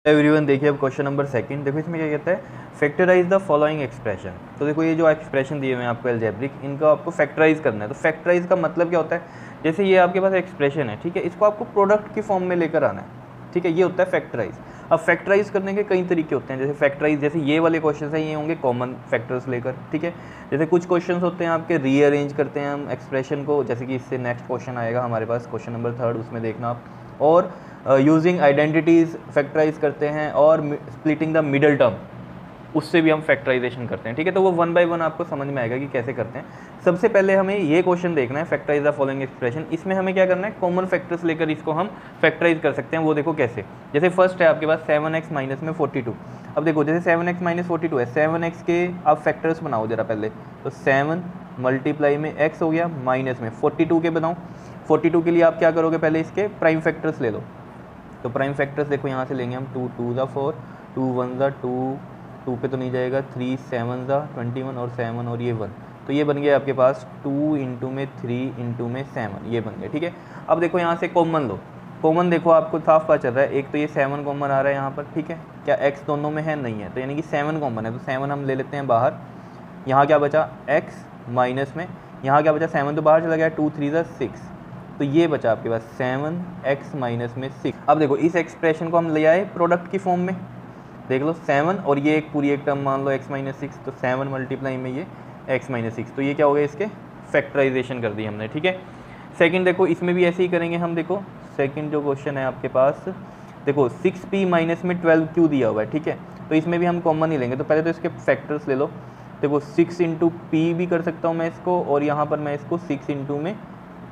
Everyone देखिए अब question number second देखो इसमें क्या कहता है फैक्टराइज द फॉलोइंग एक्सप्रेशन। तो देखो ये जो एक्सप्रेशन दिए हुए हैं आपको एल्जेब्रिक, इनको आपको फैक्टराइज करना है। तो फैक्टराइज का मतलब क्या होता है, जैसे ये आपके पास एक्सप्रेशन है, ठीक है, इसको आपको प्रोडक्ट की फॉर्म में लेकर आना है, ठीक है, ये होता है फैक्टराइज। अब फैक्टराइज करने के कई तरीके होते हैं, जैसे फैक्टराइज, जैसे ये वाले क्वेश्चन है ये होंगे कॉमन फैक्टर्स लेकर, ठीक है। जैसे कुछ क्वेश्चन होते हैं आपके रीअरेंज करते हैं हम एक्सप्रेशन को, जैसे कि इससे नेक्स्ट क्वेश्चन आएगा हमारे पास क्वेश्चन नंबर थर्ड, उसमें देखना आप। और यूजिंग आइडेंटिटीज़ फैक्टराइज करते हैं, और स्प्लिटिंग द मिडल टर्म, उससे भी हम फैक्टराइजेशन करते हैं, ठीक है। तो वो वन बाय वन आपको समझ में आएगा कि कैसे करते हैं। सबसे पहले हमें ये क्वेश्चन देखना है फैक्टराइज द फॉलोइंग एक्सप्रेशन। इसमें हमें क्या करना है, कॉमन फैक्टर्स लेकर इसको हम फैक्टराइज कर सकते हैं। वो देखो कैसे, जैसे फर्स्ट है आपके पास 7x माइनस में 42। अब देखो जैसे 7x माइनस 42 है, 7x के आप फैक्टर्स बनाओ जरा पहले। तो 7 मल्टीप्लाई में x हो गया, माइनस में 42 के बनाओ। 42 के लिए आप क्या करोगे, पहले इसके प्राइम फैक्टर्स ले लो। तो प्राइम फैक्टर्स देखो यहाँ से लेंगे हम, 2 2 ज़ा 4, 2 1 ज़ा 2, 2 पे तो नहीं जाएगा, 3 7 ज़ा 21 और 7 और ये 1। तो ये बन गया आपके पास 2 इंटू में 3 इंटू में 7, ये बन गया, ठीक है। अब देखो यहाँ से कॉमन लो, कॉमन देखो आपको साफ पता चल रहा है, एक तो ये 7 कॉमन आ रहा है यहाँ पर, ठीक है। क्या x दोनों में है, नहीं है, तो यानी कि 7 कॉमन है, तो 7 हम ले लेते हैं बाहर। यहाँ क्या बचा x माइनस में, यहाँ क्या बचा, 7 तो बाहर चला गया, 2 3 ज़ा 6, तो ये बचा आपके पास 7x माइनस में 6। अब देखो इस एक्सप्रेशन को हम ले आए प्रोडक्ट की फॉर्म में, देख लो 7 और ये एक पूरी एक टर्म मान लो x माइनस 6, तो 7 मल्टीप्लाई में ये x माइनस 6, तो ये क्या हो गया, इसके फैक्टराइजेशन कर दी हमने, ठीक है। सेकंड देखो इसमें भी ऐसे ही करेंगे हम। देखो सेकंड जो क्वेश्चन है आपके पास, देखो 6p माइनस में 12q दिया हुआ है, ठीक है। तो इसमें भी हम कॉमन ही लेंगे, तो पहले तो इसके फैक्टर्स ले लो। देखो 6 इंटू पी भी कर सकता हूँ मैं इसको, और यहाँ पर मैं इसको 6 इंटू में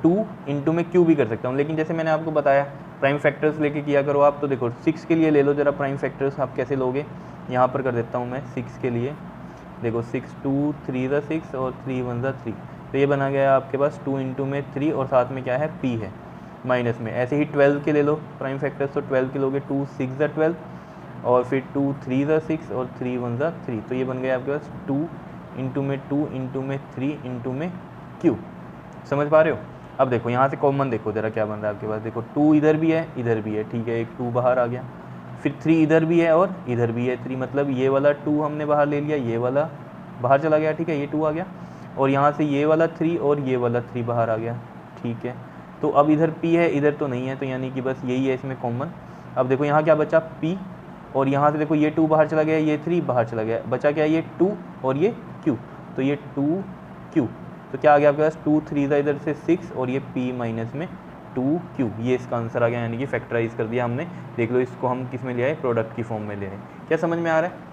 2 इंटू में क्यू भी कर सकता हूँ, लेकिन जैसे मैंने आपको बताया प्राइम फैक्टर्स लेके किया करो आप। तो देखो 6 के लिए ले लो जरा प्राइम फैक्टर्स, आप कैसे लोगे, यहाँ पर कर देता हूँ मैं 6 के लिए। देखो 6 2 3 ज़ा 6 और 3 1 ज़ा 3, तो ये बना गया आपके पास 2 इंटू में 3 और साथ में क्या है, p है माइनस में। ऐसे ही 12 के ले लो प्राइम फैक्टर्स, तो 12 के लोगे 2 6 ज़ा 12 और फिर 2 3 ज़ा 6 और 3 1 ज़ा 3, तो ये बन गया आपके पास 2 इंटू में 2 इंटू में 3 इंटू में q। समझ पा रहे हो। अब देखो यहाँ से कॉमन देखो जरा क्या बन रहा है आपके पास, देखो 2 इधर भी है इधर भी है, ठीक है, एक 2 बाहर आ गया, फिर 3 इधर भी है और इधर भी है 3, मतलब ये वाला 2 हमने बाहर ले लिया, ये वाला बाहर चला गया, ठीक है, ये 2 आ गया, और यहाँ से ये वाला 3 और ये वाला 3 बाहर आ गया, ठीक है। तो अब इधर p है, इधर तो नहीं है, तो यानी कि बस यही है इसमें कॉमन। अब देखो यहाँ क्या बचा, p, और यहाँ से देखो ये 2 बाहर चला गया, ये 3 बाहर चला गया, बचा क्या, ये 2 और ये q, तो ये 2q, तो क्या आ गया आपके पास 2 3 ज़ा इधर से 6 और ये p माइनस में 2q, ये इसका आंसर आ गया, यानी कि फैक्टराइज कर दिया हमने। देख लो इसको हम किस में ले आए, प्रोडक्ट की फॉर्म में ले आए। क्या समझ में आ रहा है।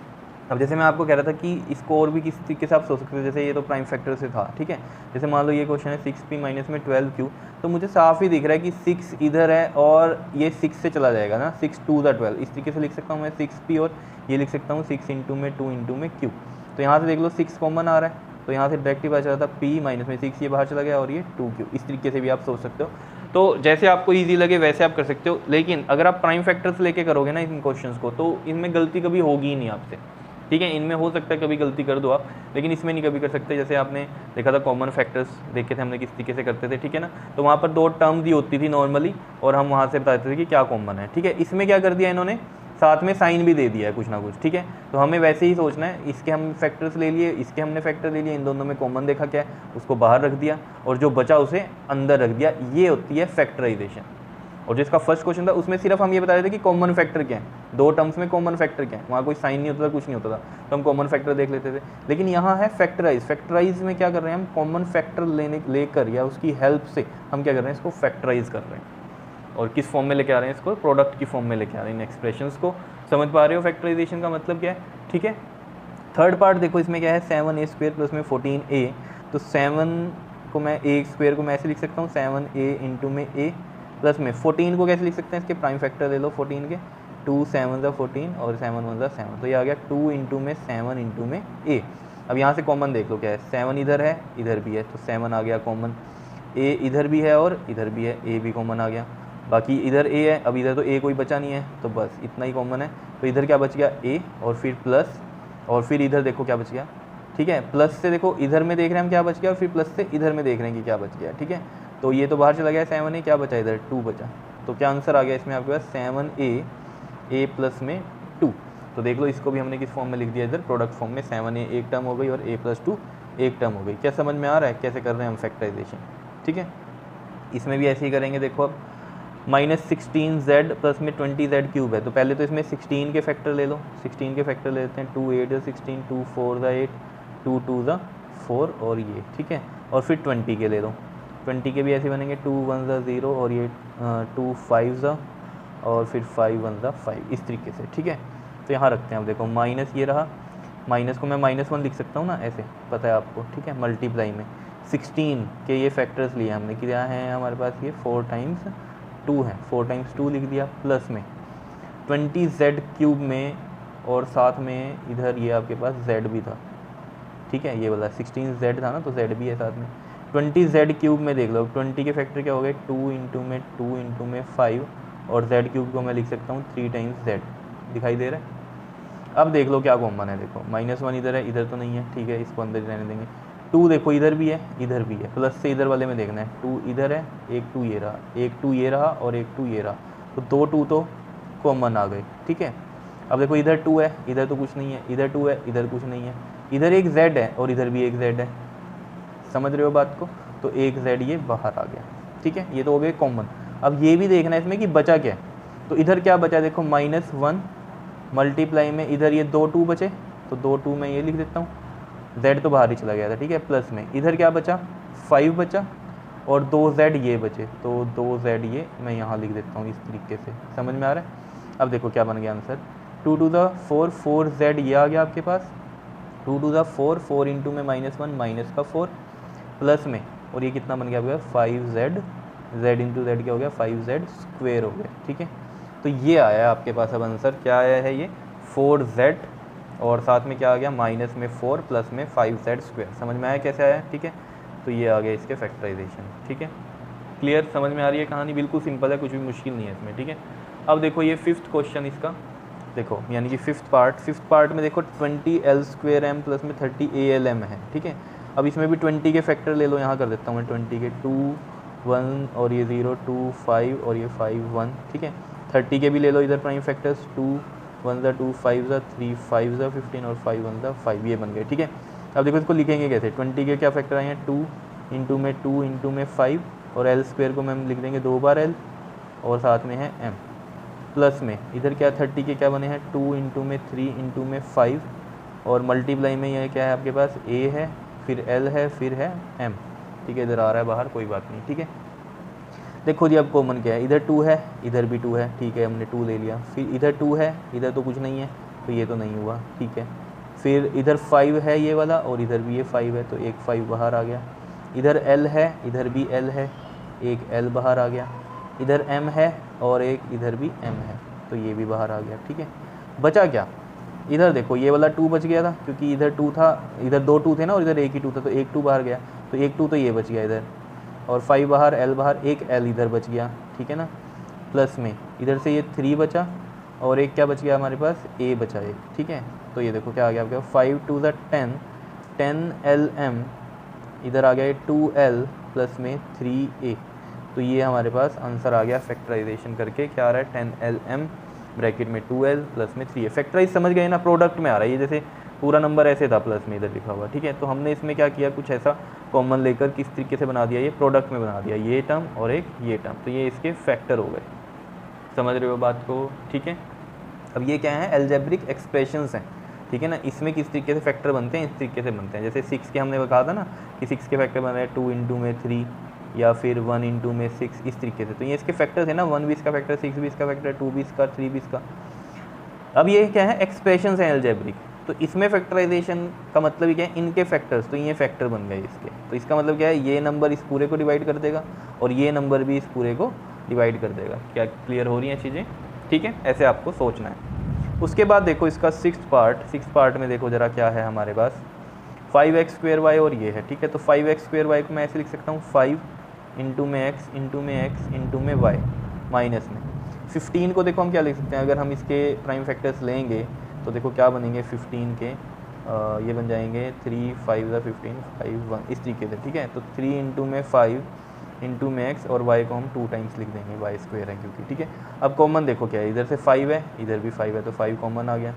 अब जैसे मैं आपको कह रहा था कि इसको और भी किस तरीके से आप सोच सकते हो, जैसे ये तो प्राइम फैक्टर से था, ठीक है। जैसे मान लो ये क्वेश्चन है 6p माइनस में 12q, तो मुझे साफ ही दिख रहा है कि 6 इधर है और ये 6 से चला जाएगा ना, 6 2 ज़ा 12, इस तरीके से लिख सकता हूँ मैं 6p, और ये लिख सकता हूँ 6 इंटू में 2 इंटू में q। तो यहाँ से देख लो 6 कॉमन आ रहा है, तो यहाँ से डायरेक्टली पता चला था p माइनस में 6 ये बाहर चला गया और ये 2q, इस तरीके से भी आप सोच सकते हो। तो जैसे आपको इजी लगे वैसे आप कर सकते हो, लेकिन अगर आप प्राइम फैक्टर्स लेके करोगे ना इन क्वेश्चंस को, तो इनमें गलती कभी होगी ही नहीं आपसे, ठीक है। इनमें हो सकता है कभी गलती कर दो आप, लेकिन इसमें नहीं कभी कर सकते। जैसे आपने देखा था कॉमन फैक्टर्स देखे थे हमने किस तरीके से करते थे, ठीक है ना, तो वहाँ पर 2 टर्म दी होती थी नॉर्मली, और हम वहाँ से बताते थे कि क्या कॉमन है, ठीक है। इसमें क्या कर दिया इन्होंने, साथ में साइन भी दे दिया है कुछ ना कुछ, ठीक है। तो हमें वैसे ही सोचना है, इसके हम फैक्टर्स ले लिए, इसके हमने फैक्टर ले लिए, इन दोनों में कॉमन देखा क्या है, उसको बाहर रख दिया, और जो बचा उसे अंदर रख दिया, ये होती है फैक्टराइजेशन। और जिसका फर्स्ट क्वेश्चन था उसमें सिर्फ हम ये बता रहे थे कि कॉमन फैक्टर क्या है, 2 टर्म्स में कॉमन फैक्टर क्या है, वहाँ कोई साइन नहीं होता था, कुछ नहीं होता था, तो हम कॉमन फैक्टर देख लेते थे। लेकिन यहाँ है फैक्टराइज, फैक्टराइज में क्या कर रहे हैं हम, कॉमन फैक्टर लेकर या उसकी हेल्प से हम क्या कर रहे हैं, इसको फैक्टराइज कर रहे हैं, और किस फॉर्म में लेके आ रहे हैं, इसको प्रोडक्ट की फॉर्म में लेके आ रहे हैं इन एक्सप्रेशंस को। समझ पा रहे हो फैक्टराइजेशन का मतलब क्या है, ठीक है। थर्ड पार्ट देखो इसमें क्या है, 7a² प्लस में 14a, तो 7 को मैं a² को मैं ऐसे लिख सकता हूँ 7a इंटू में a, प्लस में 14 को कैसे लिख सकते हैं, इसके प्राइम फैक्टर ले लो 14 के, 2 7 ज़ा 14 और 7 1 ज़ा 7, तो ये आ गया 2 इंटू में 7 इंटू में a। अब यहाँ से कॉमन देख लो क्या है, 7 इधर है इधर भी है, तो 7 आ गया कॉमन, a इधर भी है और इधर भी है, a भी कॉमन आ गया, बाकी इधर a है, अब इधर तो a कोई बचा नहीं है, तो बस इतना ही कॉमन है। तो इधर क्या बच गया a, और फिर प्लस, और फिर इधर देखो क्या बच गया, ठीक है, प्लस से देखो इधर में देख रहे हैं हम क्या बच गया, और फिर प्लस से इधर में देख रहे हैं कि क्या बच गया, ठीक है। तो ये तो बाहर चला गया 7a, क्या बचा इधर 2 बचा, तो क्या आंसर आ गया इसमें आपके पास 7a ए प्लस में 2। तो देख लो इसको भी हमने किस फॉर्म में लिख दिया इधर, प्रोडक्ट फॉर्म में। 7a एक टर्म हो गई और a प्लस 2 एक टर्म हो गई। क्या समझ में आ रहा है कैसे कर रहे हैं हम फैक्टराइजेशन? ठीक है, इसमें भी ऐसे ही करेंगे। देखो अब -16z प्लस में 20z क्यूब है, तो पहले तो इसमें 16 के फैक्टर ले लो। 16 के फैक्टर ले लेते हैं। 2 8 16, 2 4 8, 2 2 4 और ये, ठीक है। और फिर 20 के ले लो। 20 के भी ऐसे बनेंगे, 2 1 0 और ये 2 5 और फिर 5 1 5, इस तरीके से, ठीक है। तो यहाँ रखते हैं। अब देखो माइनस ये रहा, माइनस को मैं -1 लिख सकता हूँ ना, ऐसे पता है आपको, ठीक है। मल्टीप्लाई में 16 के ये फैक्टर्स लिए हमने, क्या है हमारे पास, ये 4 टाइम्स 2 है, 4 टाइम्स 2 लिख दिया। प्लस में 20z क्यूब में, और साथ में इधर ये आपके पास z भी था, ठीक है। ये वाला 16z था ना, तो z भी है साथ में। 20z क्यूब में देख लो, 20 के फैक्टर क्या हो गए, 2 इंटू में 5, और z क्यूब को मैं लिख सकता हूँ 3 टाइम्स z, दिखाई दे रहा है। अब देख लो क्या कॉमन है, देखो -1 इधर है, इधर तो नहीं है, ठीक है, इसको अंदर ही रहने देंगे। 2 देखो इधर भी है, इधर भी है, प्लस से इधर वाले में देखना है। 2 इधर है, एक 2 ये रहा, एक 2 ये रहा और एक 2 ये रहा, तो 2 2 तो कॉमन आ गए, ठीक है। अब देखो इधर 2 है, इधर तो कुछ नहीं है, इधर 2 है, इधर कुछ नहीं है, इधर एक z है और इधर भी एक z है, समझ रहे हो बात को। तो एक z ये बाहर आ गया, ठीक है, ये तो हो गए कॉमन। अब ये भी देखना है इसमें कि बचा क्या है, तो इधर क्या बचा, देखो -1 मल्टीप्लाई में इधर ये 2 2 बचे, तो 2 2 मैं ये लिख देता हूँ, z तो बाहर ही चला गया था, ठीक है। प्लस में इधर क्या बचा, 5 बचा और 2z ये बचे, तो 2z ये मैं यहाँ लिख देता हूँ इस तरीके से, समझ में आ रहा है। अब देखो क्या बन गया आंसर, 2 2 4 4z ये आ गया आपके पास, 2 2 4 4 इंटू में -1 माइनस का 4 प्लस में, और ये कितना बन गया आपका 5z, z इंटू जेड क्या हो गया 5z स्क्वेयर हो गया, ठीक है। तो ये आया आपके पास अब आंसर, क्या आया है ये 4z, और साथ में क्या आ गया माइनस में 4 प्लस में 5z स्क्वेयर, समझ में आया कैसे आया, ठीक है। तो ये आ गया इसके फैक्टराइजेशन, ठीक है। क्लियर, समझ में आ रही है कहानी, बिल्कुल सिंपल है, कुछ भी मुश्किल नहीं है इसमें, ठीक है। अब देखो ये 5th क्वेश्चन इसका, देखो यानी कि 5th पार्ट में देखो 20l² प्लस में 30alm है, ठीक है। अब इसमें भी 20 के फैक्टर ले लो, यहाँ कर देता हूँ मैं 20 के, 2 1 और ये 0 2 5 और ये 5 1, ठीक है। 30 के भी ले लो इधर प्राइम फैक्टर्स, 2 1 2 5 3 5 15 और 5 1 5, ये बन गए, ठीक है। अब देखो इसको लिखेंगे कैसे, 20 के क्या फैक्टर आए हैं, 2 इंटू में 5 और l² को मैम लिख देंगे 2 बार l और साथ में है m, प्लस में इधर क्या 30 के क्या बने हैं 2 इंटू में 3 इंटू में 5 और मल्टीप्लाई में ये क्या है आपके पास a है, फिर l है, फिर है m, ठीक है। इधर आ रहा है बाहर, कोई बात नहीं, ठीक है। देखो जी अब कॉमन क्या है, इधर 2 है, इधर भी 2 है, ठीक है, हमने 2 ले लिया। फिर इधर 2 है, इधर तो कुछ नहीं है, तो ये तो नहीं हुआ, ठीक है। फिर इधर 5 है ये वाला और इधर भी ये 5 है, तो एक 5 बाहर आ गया। इधर l है, इधर भी l है, एक l बाहर आ गया। इधर m है और एक इधर भी m है, तो ये भी बाहर आ गया, ठीक है। बचा क्या, इधर देखो ये वाला 2 बच गया था, क्योंकि इधर 2 था, इधर 2 2 थे ना और इधर एक ही 2 था, तो एक 2 बाहर गया, तो एक 2 तो ये बच गया इधर, और 5 बाहर, l बाहर, एक l इधर बच गया, ठीक है ना। प्लस में इधर से ये 3 बचा और एक क्या बच गया हमारे पास, a बचा एक, ठीक है। तो ये देखो क्या आ गया आपका 5 2 10 10lm, इधर आ गया 2l प्लस में 3a, तो ये हमारे पास आंसर आ गया फैक्टराइजेशन करके, क्या आ रहा है 10lm ब्रैकेट में 2l प्लस में 3a। फैक्टराइज समझ गए ना, प्रोडक्ट में आ रहा है ये, जैसे पूरा नंबर ऐसे था प्लस में इधर लिखा हुआ, ठीक है। तो हमने इसमें क्या किया, कुछ ऐसा कॉमन लेकर किस तरीके से बना दिया, ये प्रोडक्ट में बना दिया, ये टर्म और एक ये टर्म, तो ये इसके फैक्टर हो गए, समझ रहे हो बात को, ठीक है। अब ये क्या है, अलजेब्रिक एक्सप्रेशंस हैं, ठीक है ना। इसमें किस तरीके से फैक्टर बनते हैं, इस तरीके से बनते हैं। जैसे 6 के हमने कहा था ना कि 6 के फैक्टर बन रहे हैं 2 इंटू में 3 या फिर 1 इंटू में 6, इस तरीके से। तो ये इसके फैक्टर्स है ना, 1 भी इसका फैक्टर, 6 भी इसका फैक्टर, 2 भी इसका, 3 भी इसका। अब ये क्या है, एक्सप्रेशंस हैं अलजेब्रिक, तो इसमें फैक्टराइजेशन का मतलब क्या है, इनके फैक्टर्स, तो ये फैक्टर बन गए इसके। तो इसका मतलब क्या है, ये नंबर इस पूरे को डिवाइड कर देगा और ये नंबर भी इस पूरे को डिवाइड कर देगा। क्या क्लियर हो रही हैं चीज़ें, ठीक है, ऐसे आपको सोचना है। उसके बाद देखो इसका 6th पार्ट में देखो ज़रा क्या है हमारे पास, 5x² और ये है, ठीक है। तो 5x² को मैं ऐसे लिख सकता हूँ 5 इंटू में x इंटू में x इंटू में y माइनस में 15 को देखो हम क्या लिख सकते हैं, अगर हम इसके प्राइम फैक्टर्स लेंगे तो देखो क्या बनेंगे 15 के, ये बन जाएंगे 3 5 15 5 1, इस तरीके से, ठीक है। तो 3 इंटू में 5 इंटू में एक्स और वाई को हम 2 टाइम्स लिख देंगे, वाई स्क्वायर है क्योंकि, ठीक है। अब कॉमन देखो क्या है, इधर से 5 है, इधर भी 5 है, तो 5 कॉमन आ गया।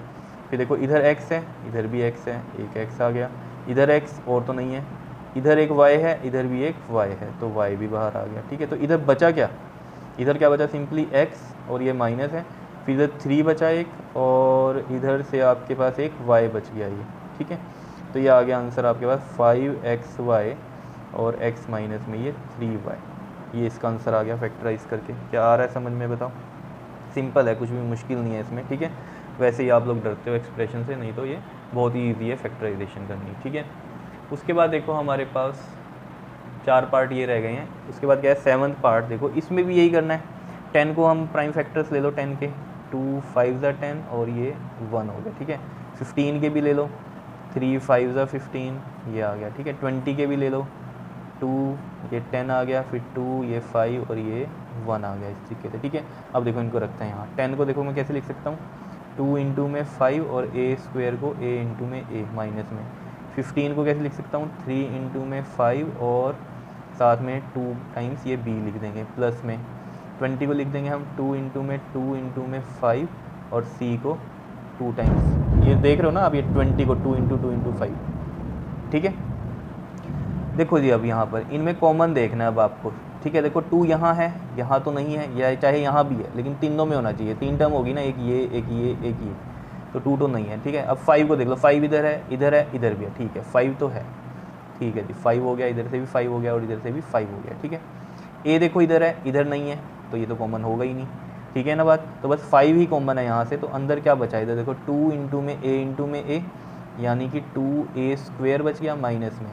फिर देखो इधर x है, इधर भी x है, एक x आ गया, इधर x और तो नहीं है, इधर एक y है, इधर भी एक y है, तो y भी बाहर आ गया, ठीक है। तो इधर बचा क्या, इधर क्या बचा, सिंपली x और ये माइनस है, फिर इधर 3 बचा एक, और इधर से आपके पास एक y बच गया ये, ठीक है। तो ये आ गया आंसर आपके पास 5xy और x माइनस में ये 3y, ये इसका आंसर आ गया फैक्टराइज करके। क्या आ रहा है समझ में, बताओ। सिंपल है, कुछ भी मुश्किल नहीं है इसमें, ठीक है। वैसे ही आप लोग डरते हो एक्सप्रेशन से, नहीं तो ये बहुत ही ईजी है फैक्टराइजेशन करनी, ठीक है। उसके बाद देखो हमारे पास 4 पार्ट ये रह गए हैं। उसके बाद क्या है 7th पार्ट, देखो इसमें भी यही करना है। 10 को हम प्राइम फैक्टर्स ले लो, 10 के 2 5 10 और ये 1 हो गया, ठीक है। 15 के भी ले लो, 3 5 15, ये आ गया, ठीक है। 20 के भी ले लो, 2 ये 10 आ गया, फिर 2 ये 5 और ये 1 आ गया, इस तरीके से, ठीक है। अब देखो इनको रखते हैं यहाँ। 10 को देखो मैं कैसे लिख सकता हूँ, 2 इंटू में 5 और a स्क्वायर को a इंटू में a माइनस में। 15 को कैसे लिख सकता हूँ, 3 इंटू में 5 और साथ में 2 टाइम्स ये b लिख देंगे प्लस में। 20 को लिख देंगे हम 2 इंटू में 5 और c को 2 टाइम्स, ये देख रहे हो ना आप, ये 20 को 2 इंटू 5, ठीक है। देखो जी अब यहाँ पर इनमें कॉमन देखना है अब आपको, ठीक है। देखो 2 यहाँ है, यहाँ तो नहीं है, या चाहे यहाँ भी है, लेकिन तीनों में होना चाहिए। 3 टर्म होगी ना, एक ये एक ये एक ये, तो 2 तो नहीं है, ठीक है। अब 5 को देख लो, 5 इधर है, इधर है, इधर भी है, ठीक है। 5 तो है, ठीक है जी, 5 हो गया, इधर से भी 5 हो गया और इधर से भी 5 हो गया, ठीक है। ए देखो इधर है, इधर नहीं है, तो ये तो कॉमन होगा ही नहीं, ठीक है ना बात। तो बस 5 ही कॉमन है यहाँ से, तो अंदर क्या बचा, इधर देखो 2 इंटू में ए यानी कि 2a स्क्वायर बच गया माइनस में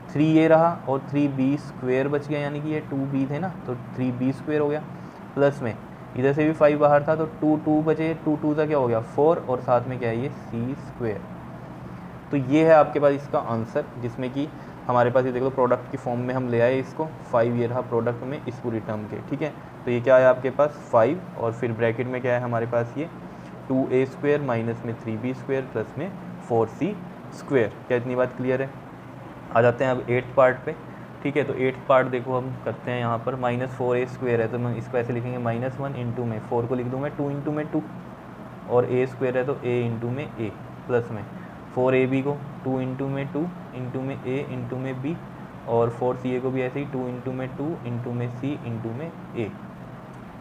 3a रहा और 3b स्क्वायर बच गया, यानी कि ये 2b थे ना, तो 3b स्क्वायर हो गया प्लस में इधर से भी 5 बाहर था, तो 2 बचे, 2 का क्या हो गया 4 और साथ में क्या है ये c स्क्वायर। तो ये है आपके पास इसका आंसर, जिसमें कि हमारे पास ये देख लो प्रोडक्ट की फॉर्म में हम ले आए इसको, 5 ये रहा प्रोडक्ट में इस पूरी टर्म के, ठीक है। तो ये क्या है आपके पास 5 और फिर ब्रैकेट में क्या है हमारे पास ये 2a स्क्वायर माइनस में 3b स्क्वायर प्लस में 4c स्क्वायर। क्या इतनी बात क्लियर है। आ जाते हैं अब 8th पार्ट पे, ठीक है। तो 8th पार्ट देखो हम करते हैं यहाँ पर, -4a स्क्वायर है तो हम इसको ऐसे लिखेंगे -1 इंटू में 4 को लिख दूँ मैं 2 इंटू में 2 और a स्क्वायर है तो a इंटू में a प्लस में 4ab को 2 इंटू में 2 इंटू में a इंटू में b और 4ca को भी ऐसे ही 2 इंटू में 2 इंटू में c इंटू में a।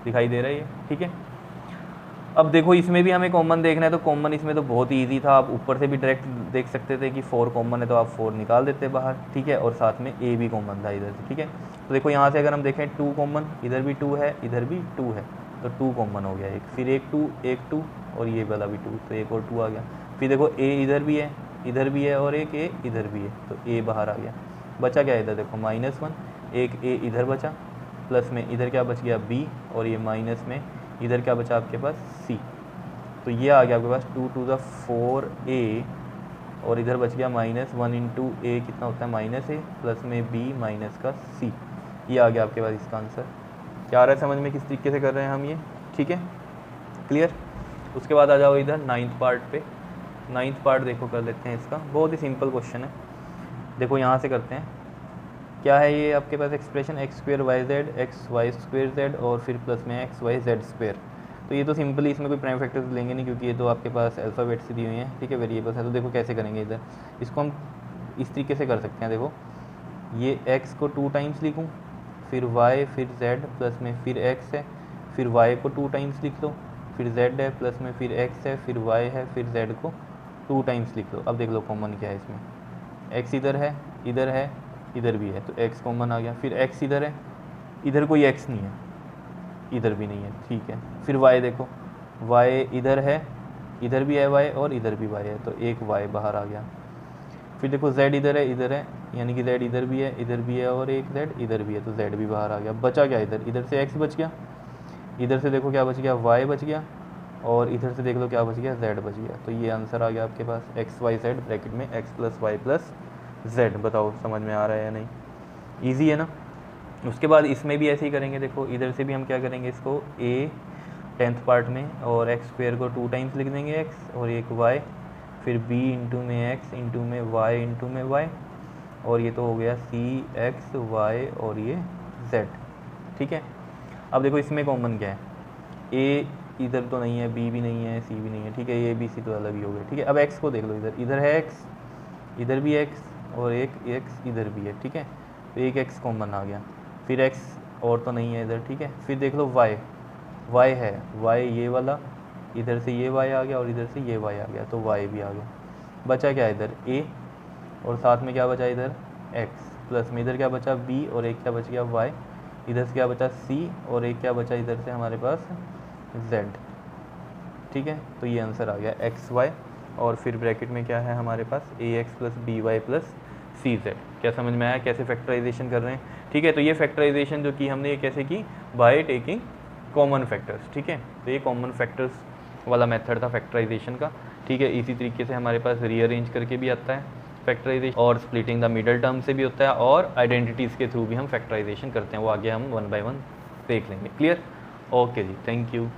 दिखाई दे रहा है ये, ठीक है। अब देखो इसमें भी हमें कॉमन देखना है, तो कॉमन इसमें तो बहुत ही ईजी था, आप ऊपर से भी डायरेक्ट देख सकते थे कि 4 कॉमन है तो आप 4 निकाल देते बाहर, ठीक है। और साथ में a भी कॉमन था इधर से, ठीक है। तो देखो यहाँ से अगर हम देखें 2 कॉमन, इधर भी 2 है, इधर भी 2 है, तो 2 कॉमन हो गया एक, फिर एक 2 और ये वाला भी 2, तो एक और 2 आ गया। फिर देखो a इधर भी है, इधर भी है और एक a इधर भी है, तो a बाहर आ गया। बचा क्या इधर देखो -1, एक a इधर बचा प्लस में इधर क्या बच गया b और ये माइनस में इधर क्या बचा आपके पास c। तो ये आ गया आपके पास 2 to the 4a और इधर बच गया -1 इंटू a कितना होता है -a प्लस में b माइनस का c। ये आ गया आपके पास इसका आंसर। क्या आ रहा है समझ में किस तरीके से कर रहे हैं हम ये, ठीक है, क्लियर। उसके बाद आ जाओ इधर 9th पार्ट पे। 9th पार्ट देखो कर लेते हैं इसका, बहुत ही सिंपल क्वेश्चन है। देखो यहाँ से करते हैं, क्या है ये आपके पास expression x square Y Z X Y square Z और फिर प्लस में एक्स वाई जेड स्क्वायर। तो ये तो सिंपली इसमें कोई प्राइम फैक्टर्स लेंगे नहीं क्योंकि ये तो आपके पास अल्फ़ाबेट से दी हुई हैं, ठीक है, वेरिएबल्स है। तो देखो कैसे करेंगे इधर, इसको हम इस तरीके से कर सकते हैं। देखो ये x को 2 टाइम्स लिखूँ, फिर y फिर z प्लस में फिर x है, फिर y को 2 टाइम्स लिख लो, फिर z है प्लस में फिर x है, फिर y है, फिर z को 2 टाइम्स लिख लो। अब देख लो कॉमन क्या है इसमें, x इधर है, इधर भी है, तो x कॉमन आ गया। फिर x इधर है, इधर कोई x नहीं है, इधर भी नहीं है, ठीक है। फिर y देखो, y इधर है, इधर भी है y और इधर भी y है, तो एक y बाहर आ गया। फिर देखो z इधर है, यानी कि z इधर भी है और एक z इधर भी है, तो z भी बाहर आ गया। बचा क्या इधर से x बच गया, इधर से देखो क्या बच गया y बच गया और इधर से देख लो क्या बच गया z बच गया। तो ये आंसर आ गया आपके पास x y z ब्रैकेट में x plus y plus z। बताओ समझ में आ रहा है या नहीं, ईजी है ना। उसके बाद इसमें भी ऐसे ही करेंगे। देखो इधर से भी हम क्या करेंगे, इसको a 10th पार्ट में और एक्स स्क्वायर को 2 टाइम्स लिख देंगे x और एक y, फिर b इंटू में x इंटू में y इंटू में y और ये तो हो गया c x y और ये z, ठीक है। अब देखो इसमें कॉमन क्या है, a इधर तो नहीं है, b भी नहीं है, c भी नहीं है, ठीक है, a b c तो अलग ही हो गए, ठीक है। अब x को देख लो, इधर है x, इधर भी x और एक x इधर भी है, ठीक है, तो एक x कॉमन आ गया, फिर x और तो नहीं है इधर, ठीक है। फिर देख लो y है, y ये वाला, इधर से ये y आ गया और इधर से ये y आ गया, तो y भी आ गया। बचा क्या इधर a, और साथ में क्या बचा इधर x, प्लस में इधर क्या बचा b और एक क्या बच गया y, इधर से क्या बचा c और एक क्या बचा इधर से हमारे पास z, ठीक है। तो ये आंसर आ गया एक्स वाई, और फिर ब्रैकेट में क्या है हमारे पास A X plus B Y plus C Z. क्या समझ में आया कैसे फैक्टराइजेशन कर रहे हैं, ठीक है। तो ये फैक्टराइजेशन जो की हमने ये कैसे की, बाय टेकिंग कॉमन फैक्टर्स, ठीक है। तो ये कॉमन फैक्टर्स वाला मेथड था फैक्टराइजेशन का, ठीक है। इसी तरीके से हमारे पास रीअरेंज करके भी आता है फैक्टराइजेशन, और स्प्लिटिंग द मिडल टर्म से भी होता है, और आइडेंटिटीज़ के थ्रू भी हम फैक्टराइजेशन करते हैं, वो आगे हम 1 बाय 1 देख लेंगे। क्लियर, ओके जी, थैंक यू।